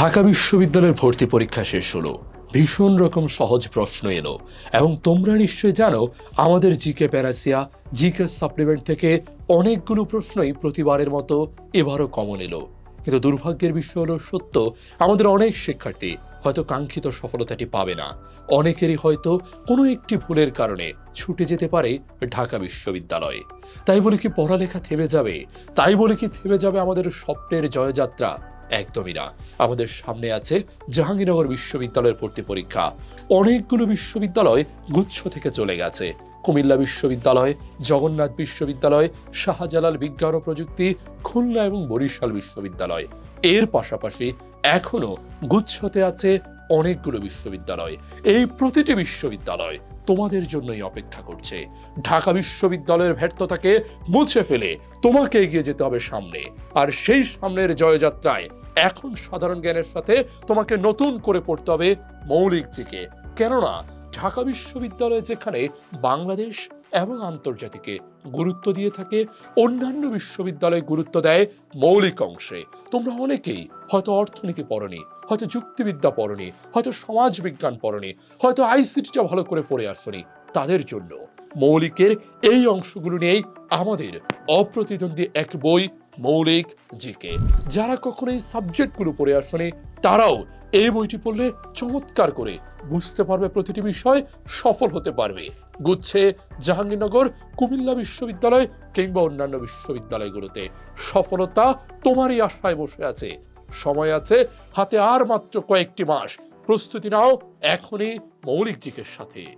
ঢাকা বিশ্ববিদ্যালয়ের ভর্তি পরীক্ষা শেষ হলো। ভীষণ রকম সহজ প্রশ্ন এলো এবং তোমরা নিশ্চয়ই জানো আমাদের জিকে প্যারাসিয়া জিকে সাপ্লিমেন্ট থেকে অনেকগুলো প্রশ্নই প্রতিবারের মতো এবারও কমন এলো। কিন্তু দুর্ভাগ্যের বিষয় হলো সত্য, আমাদের অনেক শিক্ষার্থী হয়তো কাঙ্ক্ষিত সফলতাটি পাবে না। অনেকেরই হয়তো কোনো একটি ভুলের কারণে ছুটে যেতে পারে ঢাকা বিশ্ববিদ্যালয়ে। তাই বলে কি পড়ালেখা থেমে যাবে? তাই বলে কি থেমে যাবে আমাদের স্বপ্নের জয়যাত্রা? একদমই না। আমাদের সামনে আছে জাহাঙ্গীরনগর বিশ্ববিদ্যালয়ের ভর্তি পরীক্ষা। অনেকগুলো বিশ্ববিদ্যালয় গুচ্ছ থেকে চলে গেছে। কুমিল্লা বিশ্ববিদ্যালয়, জগন্নাথ বিশ্ববিদ্যালয়, শাহজালাল বিজ্ঞান ও প্রযুক্তি, খুলনা এবং বরিশাল বিশ্ববিদ্যালয়। এর পাশাপাশি এখনো গুচ্ছতে আছে অনেকগুলো বিশ্ববিদ্যালয়। এই প্রতিটি বিশ্ববিদ্যালয় তোমাদের জন্যই অপেক্ষা করছে। ঢাকা বিশ্ববিদ্যালয়ের ব্যর্থতাকে মুছে ফেলে তোমাকে এগিয়ে যেতে হবে সামনে। আর সেই সামনের জয়যাত্রায় এখন সাধারণ জ্ঞানের সাথে তোমাকে নতুন করে পড়তে হবে মৌলিক জিকে। কেননা ঢাকা বিশ্ববিদ্যালয় যেখানে বাংলাদেশ এবং আন্তর্জাতিকে গুরুত্ব দিয়ে থাকে, অন্যান্য বিশ্ববিদ্যালয় গুরুত্ব দেয় মৌলিক অংশে। তোমরা অনেকেই হয়তো অর্থনীতি পড়নি, হয়তো যুক্তিবিদ্যা পড়নি, হয়তো সমাজ বিজ্ঞান পড়নি, হয়তো আইসিটিটা ভালো করে পড়ে আসনি। তাদের জন্য মৌলিকের এই অংশগুলো নিয়েই আমাদের অপ্রতিদ্বন্দ্বী এক বই মৌলিক জিকে। যারা কখনো এই সাবজেক্টগুলো পড়ে আসেনি তারাও এই বইটি পড়লে চমৎকার করে বুঝতে পারবে প্রতিটি বিষয়, সফল হতে পারবে। গুচ্ছে জাহাঙ্গীরনগর, কুমিল্লা বিশ্ববিদ্যালয় কিংবা অন্যান্য বিশ্ববিদ্যালয়গুলোতে সফলতা তোমারই আশায় বসে আছে। সময় আছে হাতে, আর মাত্র কয়েকটি মাস। প্রস্তুতি নাও এখনই মৌলিক জিকের সাথে।